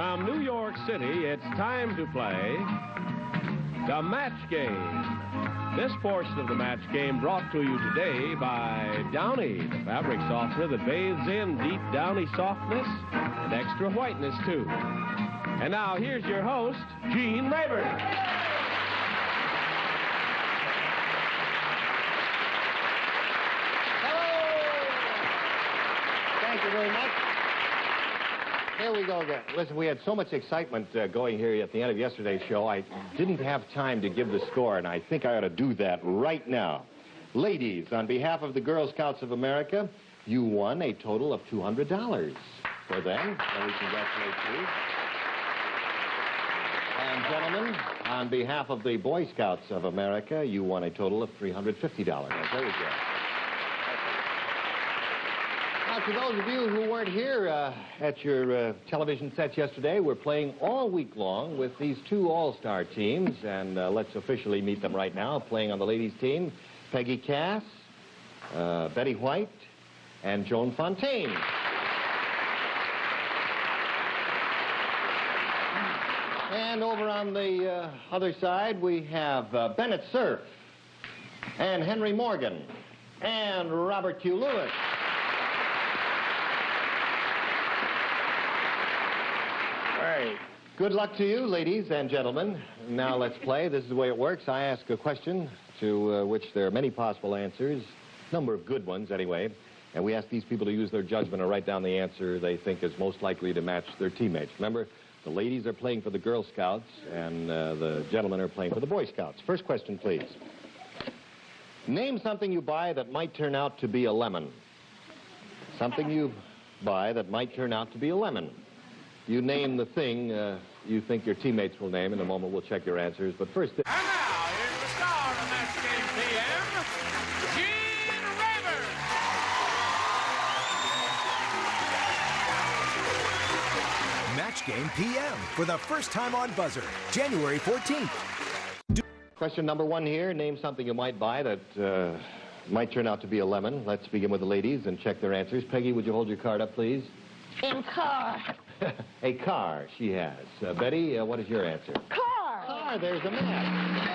From New York City, it's time to play the Match Game. This portion of the Match Game brought to you today by Downy, the fabric softener that bathes in deep downy softness and extra whiteness, too. And now, here's your host, Gene Rayburn. Thank you very much. Here we go again. Listen, we had so much excitement going here at the end of yesterday's show, I didn't have time to give the score, and I think I ought to do that right now. Ladies, on behalf of the Girl Scouts of America, you won a total of $200 for them. And we congratulate you. And gentlemen, on behalf of the Boy Scouts of America, you won a total of $350. There we go. Now, to those of you who weren't here at your television sets yesterday, we're playing all week long with these two all-star teams, and let's officially meet them right now. Playing on the ladies' team, Peggy Cass, Betty White, and Joan Fontaine. And over on the other side, we have Bennett Cerf, and Henry Morgan, and Robert Q. Lewis. Good luck to you, ladies and gentlemen. Now let's play. This is the way it works. I ask a question to which there are many possible answers, a number of good ones anyway, and we ask these people to use their judgment and write down the answer they think is most likely to match their teammates. Remember, the ladies are playing for the Girl Scouts and the gentlemen are playing for the Boy Scouts. First question, please. Name something you buy that might turn out to be a lemon. Something you buy that might turn out to be a lemon. You name the thing you think your teammates will name. In a moment, we'll check your answers. But first... And now, here's the star of Match Game PM, Gene Rayburn. Match Game PM for the first time on Buzzer, January 14th. Question number one here. Name something you might buy that might turn out to be a lemon. Let's begin with the ladies and check their answers. Peggy, would you hold your card up, please? In car. A car, she has. Betty, what is your answer? Car. Car, there's a match.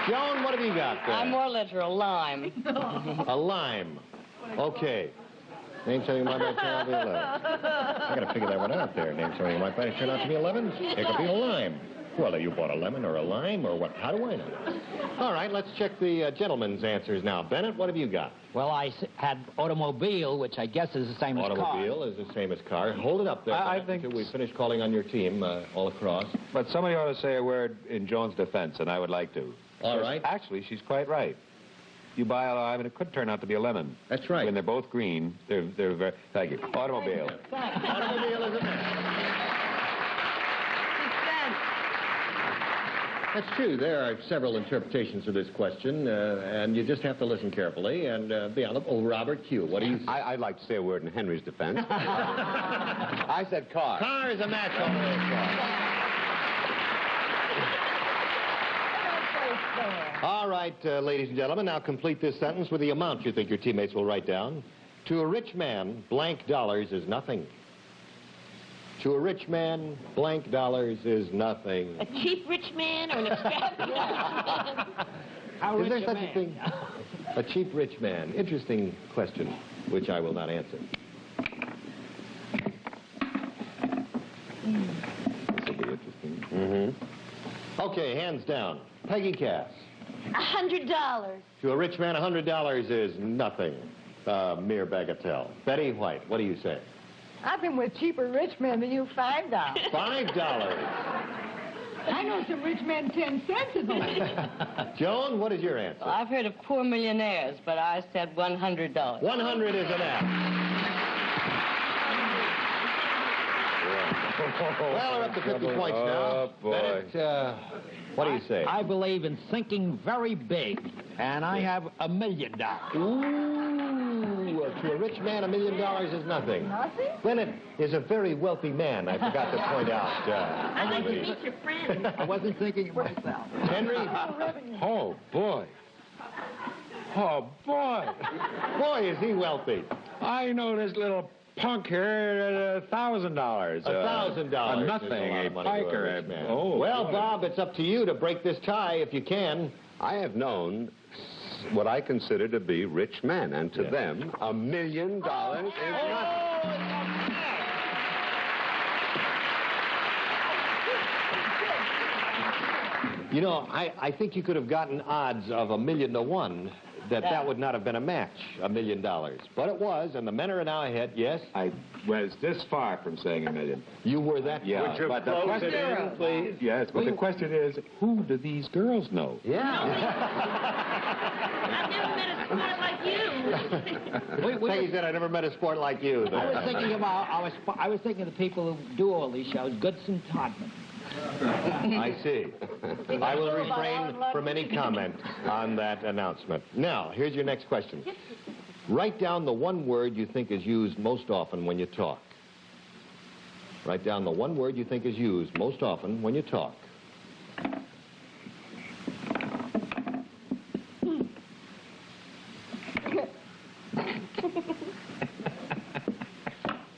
Joan, what have you got there? I'm more literal, lime. A lime. Okay. Name something you might turn out to be a lemon. I got to figure that one out there. Name something you might turn out to be a lemon. It could be a lime. Well, you bought a lemon or a lime or what? How do I know? All right, let's check the gentlemen's answers now. Bennett, what have you got? Well, I had automobile, which I guess is the same as car. Automobile is the same as car. Hold it up there, I Bennett, think... until we finish calling on your team all across. But somebody ought to say a word in Joan's defense, and I would like to. All right. Actually, she's quite right. You buy a lime, and it could turn out to be a lemon. That's right. When they're both green, they're very... Thank you. Automobile. Automobile is a match. That's true. There are several interpretations of this question, and you just have to listen carefully and be on the... Oh, Robert Q., what do you say? I'd like to say a word in Henry's defense. I said car. Car is a match on the car. All right, ladies and gentlemen, now complete this sentence with the amount you think your teammates will write down. To a rich man, blank dollars is nothing. To a rich man, blank dollars is nothing. A cheap rich man or an extravagant rich man? Is there such a thing? A cheap rich man. Interesting question, which I will not answer. This will be interesting. Mm-hmm. Okay, hands down. Peggy Cass. $100. To a rich man, $100 is nothing. Mere bagatelle. Betty White, what do you say? I've been with cheaper rich men than you, $5. $5. I know some rich men 10 cents is only. Joan, what is your answer? Well, I've heard of poor millionaires, but I said $100. 100 is an F. Well, we're up to 50 points now. Oh, boy. Bennett, what do you say? I believe in thinking very big, and I have $1 million. Ooh, to a rich man, $1 million is nothing. Nothing? Bennett is a very wealthy man, I forgot to point out. I'd like to meet your friend. I wasn't thinking of myself. Henry? Oh, boy. Oh, boy. Boy, is he wealthy. I know this little punk here $1,000. $1,000. Nothing, a piker. Well, Bob, it's up to you to break this tie if you can. I have known what I consider to be rich men, and to them, $1 million is nothing. You know, I think you could have gotten odds of 1,000,000 to 1 that would not have been a match, $1 million. But it was, and the men are now ahead. Yes? I was this far from saying $1 million. You were that Yeah, close. but the question please. Yes, but the question is, who do these girls know? Yeah. I've never met a sport like you. Peggy said, I never met a sport like you. I was thinking about, I was thinking of the people who do all these shows, Goodson Todman. I see. I will refrain from any comment on that announcement. Now, here's your next question. Write down the one word you think is used most often when you talk. Write down the one word you think is used most often when you talk.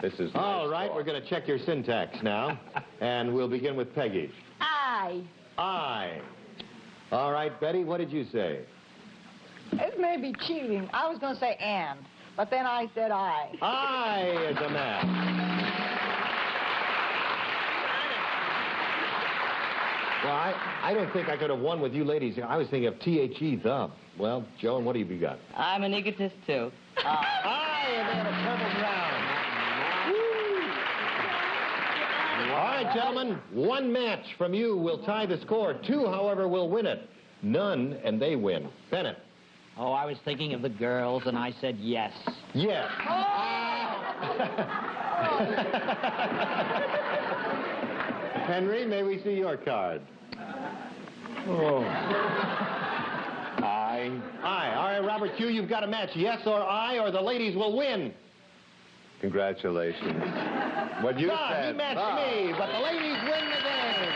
This is all right. We're going to check your syntax now, and we'll begin with Peggy. I. All right, Betty, what did you say? It may be cheating. I was going to say and, but then I said I. I is a match. Well, I don't think I could have won with you ladies. I was thinking of T-H-E, the. Well, Joan, what have you got? I'm an egotist, too. I and they had a purple round. All right, gentlemen, one match from you will tie the score. Two, however, will win it. None, and they win. Bennett. Oh, I was thinking of the girls, and I said yes. Yes. Henry, may we see your card? Oh. Aye. All right, Robert Q, you've got a match. Yes or I, or the ladies will win. Congratulations. What you said. He matched me, but the ladies win the game.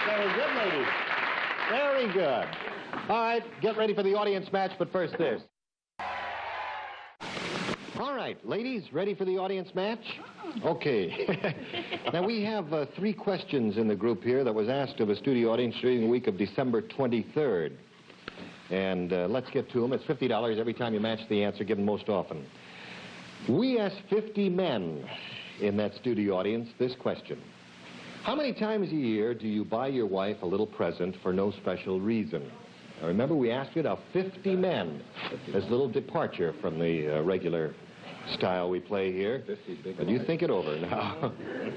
Very good, ladies. Very good. All right, get ready for the audience match, but first this. All right, ladies, ready for the audience match? Okay. Now, we have 3 questions in the group here that was asked of a studio audience during the week of December 23rd. And let's get to them. It's $50 every time you match the answer given most often. We asked 50 men in that studio audience this question. How many times a year do you buy your wife a little present for no special reason? Now, remember, we asked it of 50 men. There's a little departure from the regular style we play here. But you think it over now.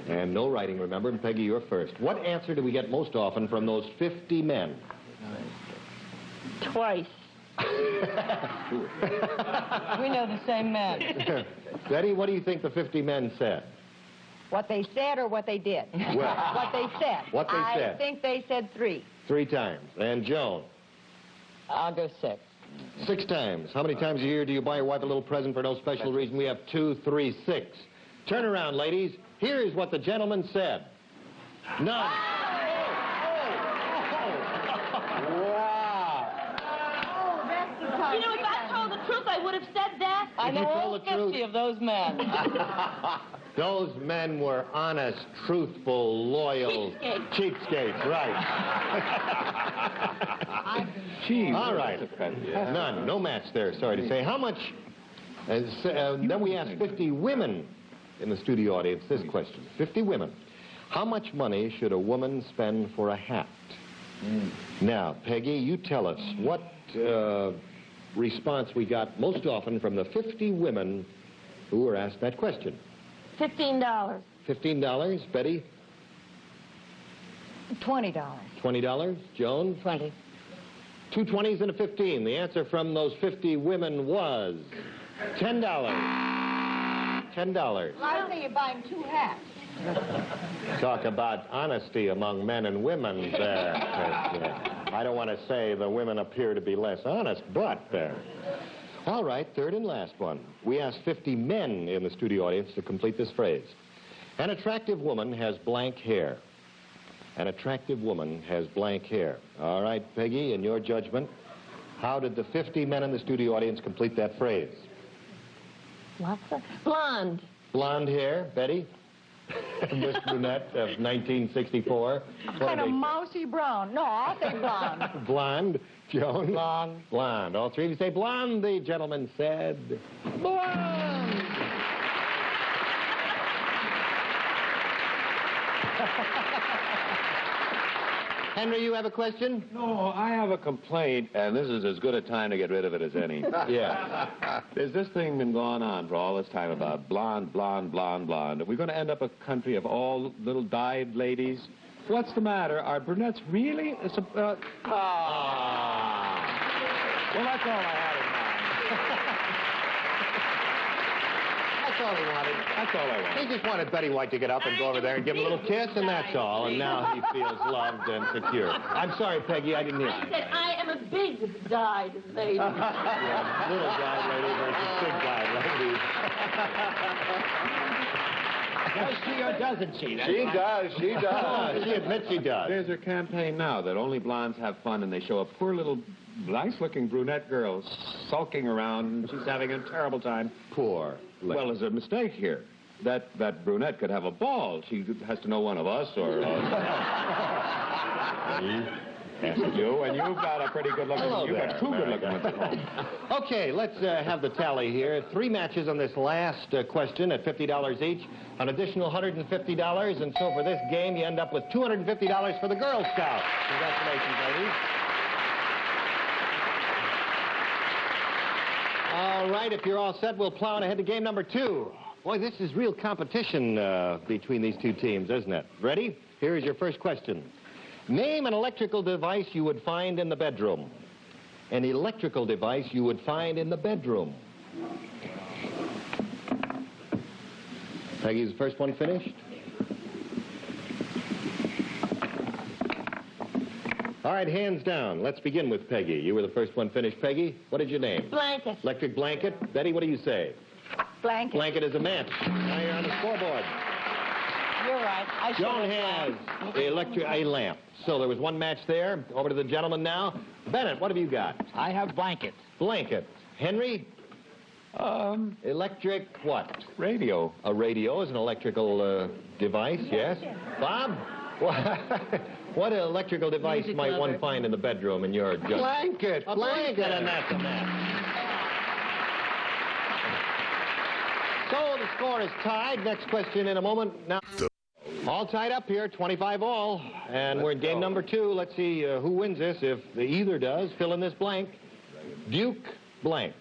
And no writing, remember. And Peggy, you're first. What answer do we get most often from those 50 men? Twice. We know the same man. Betty, what do you think the 50 men said? What they said or what they did? Well, what they said. What they said. I think they said 3. 3 times. And Joan? I'll go 6. 6 times. How many times a year do you buy your wife a little present for no special reason? We have 2, 3, 6. Turn around, ladies. Here is what the gentleman said. None. You know, if I told the truth, I would have said that. I know you told all the 50 truth. of those men. Those men were honest, truthful, loyal... Cheapskates, right. All right. None. No match there, sorry to say. How much... then we asked 50 women in the studio audience this question. 50 women. How much money should a woman spend for a hat? Now, Peggy, you tell us what response we got most often from the 50 women who were asked that question. $15. $15. Betty? $20. $20. Joan? 20. 2 20s and a 15. The answer from those 50 women was $10. $10. I think you're buying 2 hats. Talk about honesty among men and women there. I don't want to say the women appear to be less honest, but all right, third and last one. We asked 50 men in the studio audience to complete this phrase. An attractive woman has blank hair. An attractive woman has blank hair. All right, Peggy, in your judgment, How did the 50 men in the studio audience complete that phrase? What's that? Blonde. Blonde hair, Betty? Miss Brunette of 1964. Kind of mousy brown. No, I'll say blonde. Blonde. Joan? Blonde. Blonde. All three of you say blonde. The gentleman said blonde. Henry, you have a question? No, I have a complaint, and this is as good a time to get rid of it as any. Yeah. There's this thing been going on for all this time about blonde, blonde, blonde, blonde. Are we going to end up a country of all little dyed ladies? What's the matter? Are brunettes really? Well, that's all I had in mind. That's all he wanted. That's all I want. He just wanted Betty White to get up and go over there and give him a little kiss, and that's all. And now he feels loved and secure. I'm sorry, Peggy, I didn't hear. I said I am a big dyed lady. Yeah, little dyed lady versus big dyed lady. Does she or doesn't she? She does. She does. She admits she does. There's a campaign now that only blondes have fun, and they show a poor little nice-looking brunette girl sulking around, and she's having a terrible time. Poor. Well, there's a mistake here. That brunette could have a ball. She has to know one of us or you, and you've got a pretty good looking. You've got two good looking ones at home. Okay, let's have the tally here. 3 matches on this last question at $50 each. An additional $150, and so for this game, you end up with $250 for the Girl Scouts. Congratulations, ladies. All right, if you're all set, we'll plow on ahead to game number 2. Boy, this is real competition between these two teams, isn't it? Ready? Here is your first question. Name an electrical device you would find in the bedroom. An electrical device you would find in the bedroom. Peggy's the first one finished. All right, hands down. Let's begin with Peggy. You were the first one finished, Peggy. What did you name? Blanket. Electric blanket. Betty, what do you say? Blanket. Blanket is a match. Now you're on the scoreboard. You're right. I should Joan have has a lamp. So there was one match there. Over to the gentleman now. Bennett, what have you got? I have blanket. Blanket. Henry? Electric what? Radio. A radio is an electrical device, yes. Bob? What electrical device might one find in the bedroom in your judgment? Blanket. A blanket, and that's a match. So the score is tied. Next question in a moment. Now, all tied up here, 25 all. And we're in game number 2. Let's see who wins this. If the either does, fill in this blank. Duke blank.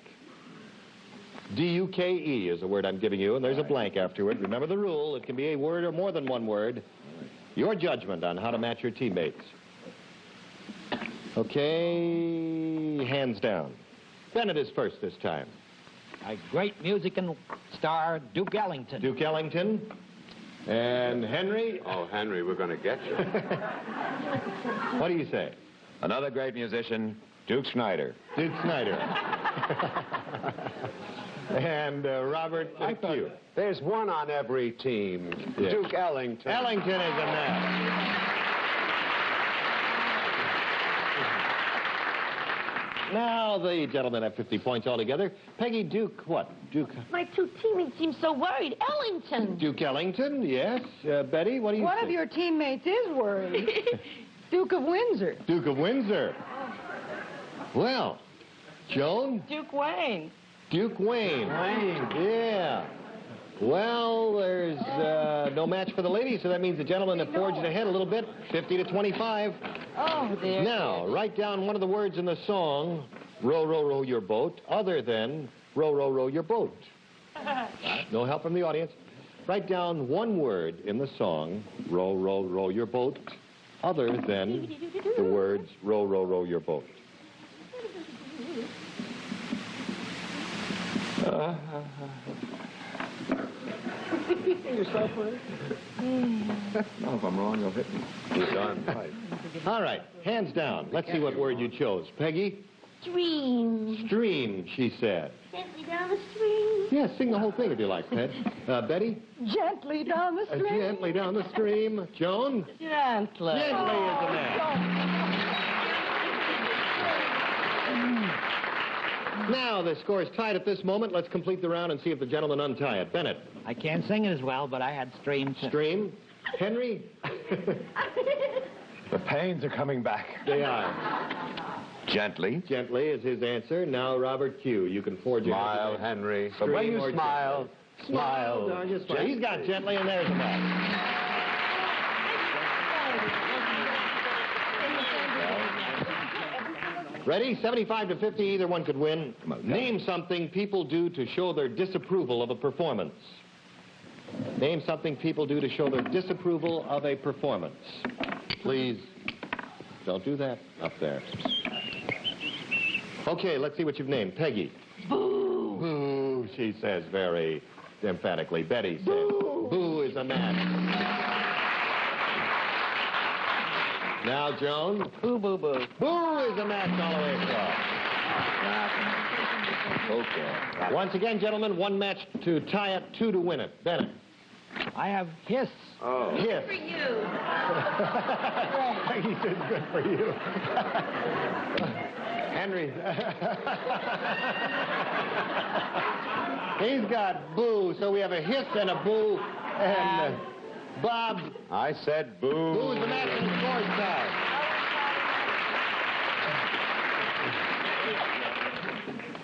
D-U-K-E is the word I'm giving you, and there's a blank afterward. Remember the rule. It can be a word or more than one word. Your judgment on how to match your teammates. Okay, hands down. Bennett is first this time. A great music and star, Duke Ellington. Duke Ellington. And Henry? Oh, Henry, we're going to get you. What do you say? Another great musician, Duke Snyder. Duke Snyder. And Robert Q. There's one on every team. Yeah. Duke Ellington. Ellington is a match. Now the gentlemen have 50 points altogether. Peggy, Duke what? Duke. My two teammates seem so worried. Ellington. Duke Ellington, yes. Betty, what do you One think? of your teammates is worried. Duke of Windsor. Duke of Windsor. Well, Joan? Duke Wayne. Duke Wayne. Yeah. Well, there's no match for the ladies, so that means the gentlemen have forged ahead a little bit, 50 to 25. Oh, dear. Now, write down one of the words in the song, row, row, row your boat, other than row, row, row your boat. No help from the audience. Write down one word in the song, row, row, row your boat, other than the words row, row, row your boat. No, if I'm wrong, you'll hit me. He's on pipe. All right, hands down. Let's see what word you chose. Peggy? Stream. Stream, she said. Gently down the stream. Yeah, sing the whole thing if you like, Pet. Betty? Gently down the stream. Gently down the stream. Joan? Gently. Gently is a match. Now, the score is tied at this moment. Let's complete the round and see if the gentlemen untie it. Bennett. I can't sing it as well, but I had streams. Stream. Henry. The pains are coming back. They are. Gently. Gently is his answer. Now, Robert Q. You can forge your Smile, Henry. But Stream when you or smile, smile. No, just smile. He's got gently, and there's a match. Ready? 75 to 50, either one could win. Name something people do to show their disapproval of a performance. Name something people do to show their disapproval of a performance. Please, don't do that up there. Okay, let's see what you've named. Peggy. Boo. Boo, she says very emphatically. Betty says, boo, boo is a match. Now, Joan. Boo, boo, boo. Boo is a match all the way across. Okay. Once again, gentlemen, one match to tie it, two to win it. Bennett. I have hiss. Oh. Hiss. For you. Peggy says good for you. Henry. He's got boo, so we have a hiss and a boo. And Bob. I said boo. Boo is the match and the score is tied.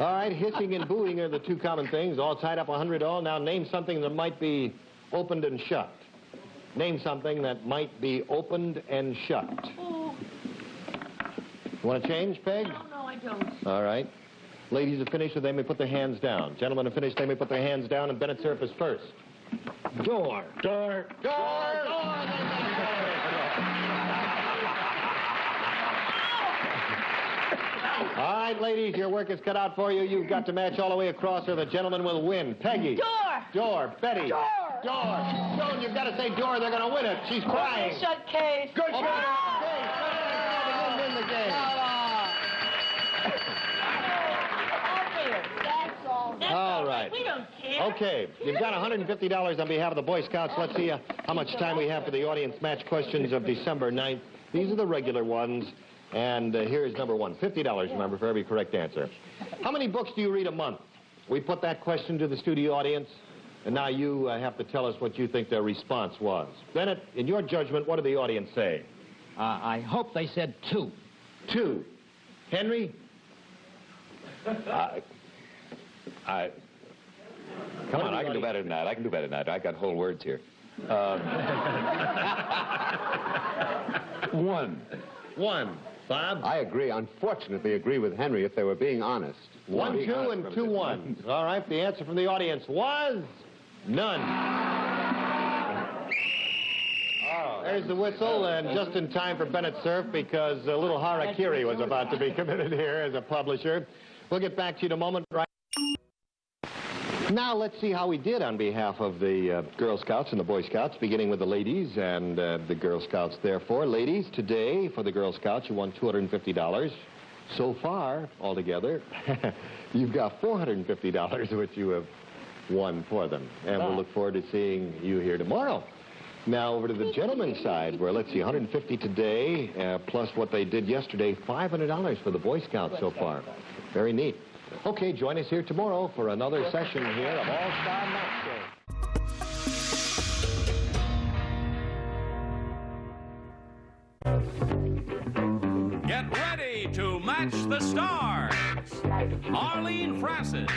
All right, hissing and booing are the two common things, all tied up 100 all. Now name something that might be opened and shut. Name something that might be opened and shut. Oh. You want to change, Peg? No, I don't. All right. Ladies have finished, so they may put their hands down. Gentlemen have finished, they may put their hands down, and Bennett Cerf is first. Door. Door. Door. All right, ladies, your work is cut out for you. You've got to match all the way across, or the gentleman will win. Peggy. Door. Door. Betty. Door. Door. Joan, you've got to say door. They're going to win it. She's crying. Shut case. Good shot. They win the game. That's all. All right. We don't care. Okay, you've got $150 on behalf of the Boy Scouts. Let's see how much time we have for the audience match questions of December 9th. These are the regular ones. And here's number one. $50, remember, for every correct answer. How many books do you read a month? We put that question to the studio audience, and now you have to tell us what you think their response was. Bennett, in your judgment, what did the audience say? I hope they said 2. 2. Henry? Come on, I can do better than that. I can do better than that. I got whole words here. 1. 1. Bob? I agree, unfortunately agree with Henry if they were being honest. 1, 2, and 2 1. All right, the answer from the audience was none. Oh, there's the whistle, and just in time for Bennett Cerf, because a little harakiri was about to be committed here as a publisher. We'll get back to you in a moment. Right now, let's see how we did on behalf of the Girl Scouts and the Boy Scouts, beginning with the ladies and the Girl Scouts, therefore. Ladies, today, for the Girl Scouts, you won $250. So far, altogether, you've got $450, which you have won for them. And we'll look forward to seeing you here tomorrow. Now, over to the gentleman's side, where, let's see, $150 today, plus what they did yesterday, $500 for the Boy Scouts so far. Very neat. Okay, join us here tomorrow for another session here of All-Star Match Game. Get ready to match the stars. Arlene Francis,